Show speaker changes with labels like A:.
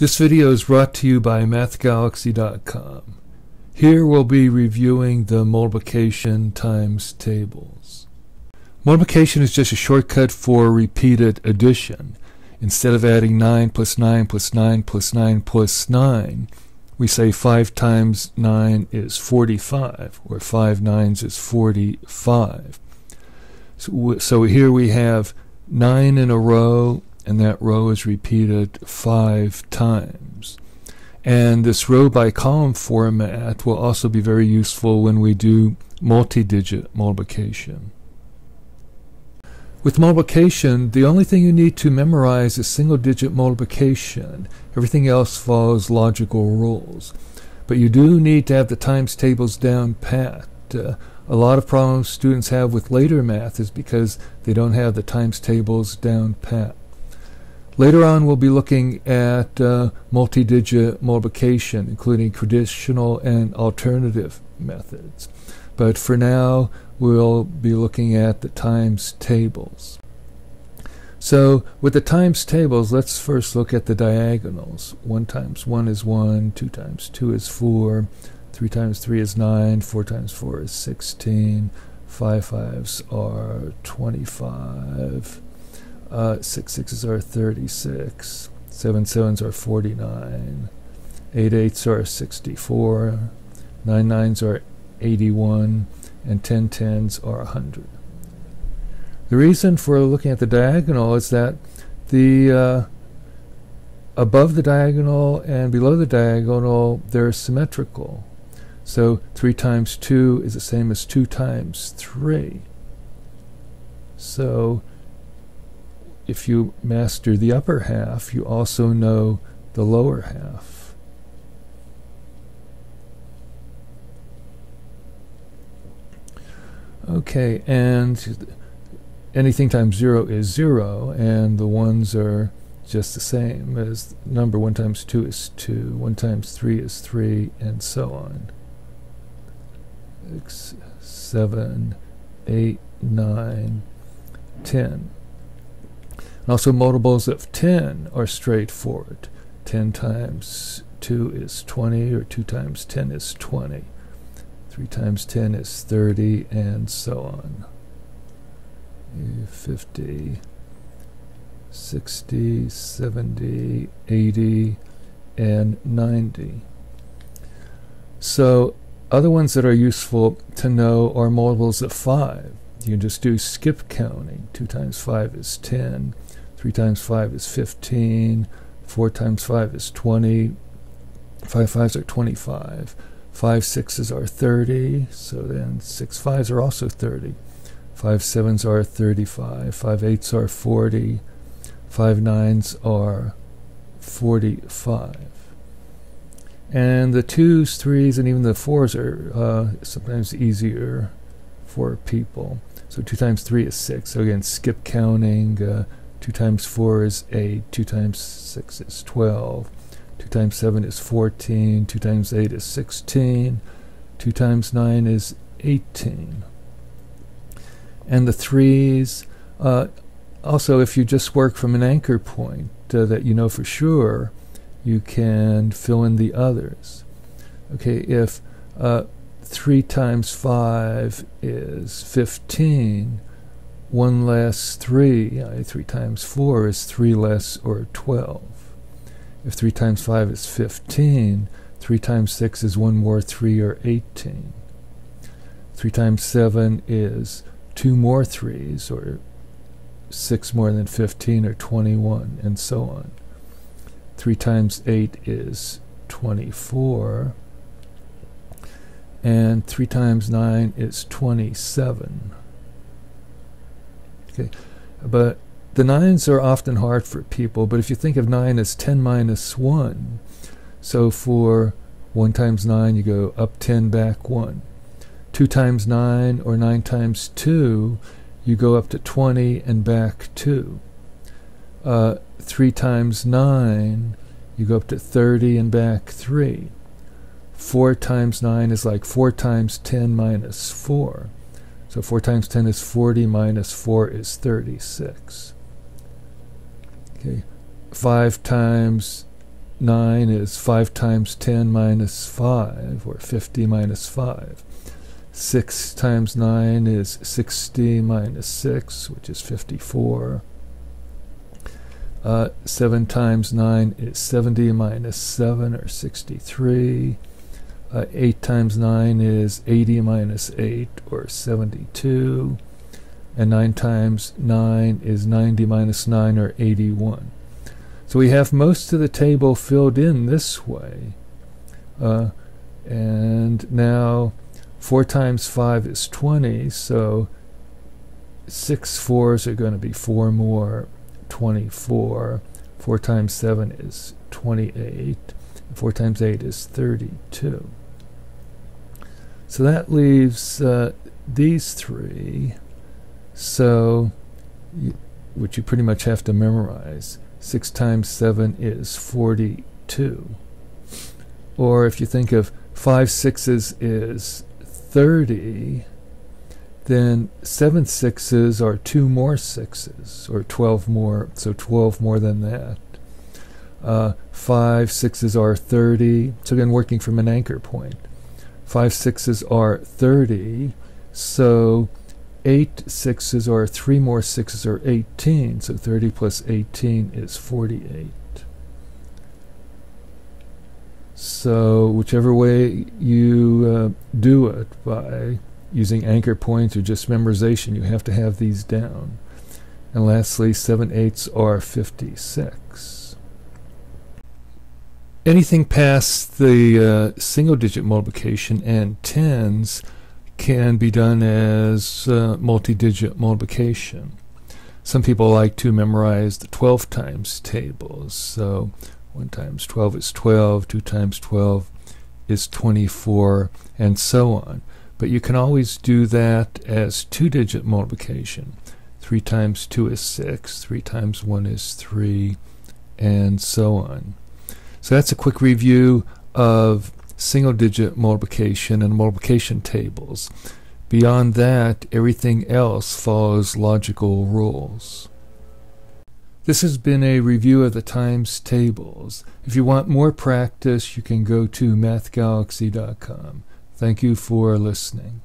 A: This video is brought to you by MathGalaxy.com. Here we'll be reviewing the multiplication times tables. Multiplication is just a shortcut for repeated addition. Instead of adding 9 plus 9 plus 9 plus 9 plus 9, we say 5 times 9 is 45, or 5 nines is 45. So here we have 9 in a row, and that row is repeated 5 times. And this row by column format will also be very useful when we do multi-digit multiplication. With multiplication, the only thing you need to memorize is single-digit multiplication. Everything else follows logical rules. But you do need to have the times tables down pat. A lot of problems students have with later math is because they don't have the times tables down pat. Later on, we'll be looking at multi-digit multiplication, including traditional and alternative methods. But for now, we'll be looking at the times tables. So with the times tables, let's first look at the diagonals. 1 times 1 is 1, 2 times 2 is 4, 3 times 3 is 9, 4 times 4 is 16, 5 fives are 25, 6 sixes are 36, 7 sevens are 49, 8 eights are 64, 9 nines are 81, and 10 tens are 100. The reason for looking at the diagonal is that the above the diagonal and below the diagonal, they're symmetrical. So 3 times 2 is the same as 2 times 3. So if you master the upper half, you also know the lower half. Okay, and anything times 0 is 0, and the ones are just the same as number. 1 times 2 is 2, 1 times 3 is 3, and so on. 6, 7, 8, 9, 10. And also multiples of 10 are straightforward. 10 times 2 is 20, or 2 times 10 is 20. 3 times 10 is 30, and so on. 50, 60, 70, 80, and 90. So other ones that are useful to know are multiples of 5. You can just do skip counting. 2 times 5 is 10. 3 times 5 is 15. 4 times 5 is 20. 5 fives are 25. 5 sixes are 30. So then 6 fives are also 30. 5 sevens are 35. 5 eights are 40. 5 nines are 45. And the 2s, 3s, and even the 4s are sometimes easier for people. So 2 times 3 is 6. So again, skip counting. 2 times 4 is 8. 2 times 6 is 12. 2 times 7 is 14. 2 times 8 is 16. 2 times 9 is 18. And the 3s, also if you just work from an anchor point that you know for sure, you can fill in the others. Okay, if 3 times 5 is 15, 1 less 3, 3 times 4 is 3 less or 12. If 3 times 5 is 15, 3 times 6 is 1 more 3 or 18. 3 times 7 is 2 more 3s, or 6 more than 15 or 21, and so on. 3 times 8 is 24, and 3 times 9 is 27. Okay, but the 9s are often hard for people, but if you think of 9 as 10 minus 1, so for 1 times 9 you go up 10 back 1. 2 times 9 or 9 times 2 you go up to 20 and back 2. 3 times 9 you go up to 30 and back 3. 4 times 9 is like 4 times 10 minus 4. So 4 times 10 is 40, minus 4 is 36. Okay. 5 times 9 is 5 times 10 minus 5, or 50 minus 5. 6 times 9 is 60 minus 6, which is 54. 7 times 9 is 70 minus 7, or 63. 8 times 9 is 80 minus 8, or 72. And 9 times 9 is 90 minus 9, or 81. So we have most of the table filled in this way. And now 4 times 5 is 20, so 6 4s are going to be 4 more, 24. 4 times 7 is 28. 4 times 8 is 32. So that leaves these three, so which you pretty much have to memorize. 6 times 7 is 42. Or if you think of 5 6s is 30, then 7 6s are 2 more 6s, or 12 more, so 12 more than that. 5 6s are 30, so again working from an anchor point. 5 6s are 30, so 8 6s are 3 more 6s are 18, so 30 plus 18 is 48. So whichever way you do it, by using anchor points or just memorization, you have to have these down. And lastly, 7 8s are 56. Anything past the single-digit multiplication and tens can be done as multi-digit multiplication. Some people like to memorize the 12 times tables. So 1 times 12 is 12, 2 times 12 is 24, and so on. But you can always do that as two-digit multiplication. 3 times 2 is 6, 3 times 1 is 3, and so on. So that's a quick review of single-digit multiplication and multiplication tables. Beyond that, everything else follows logical rules. This has been a review of the times tables. If you want more practice, you can go to MathGalaxy.com. Thank you for listening.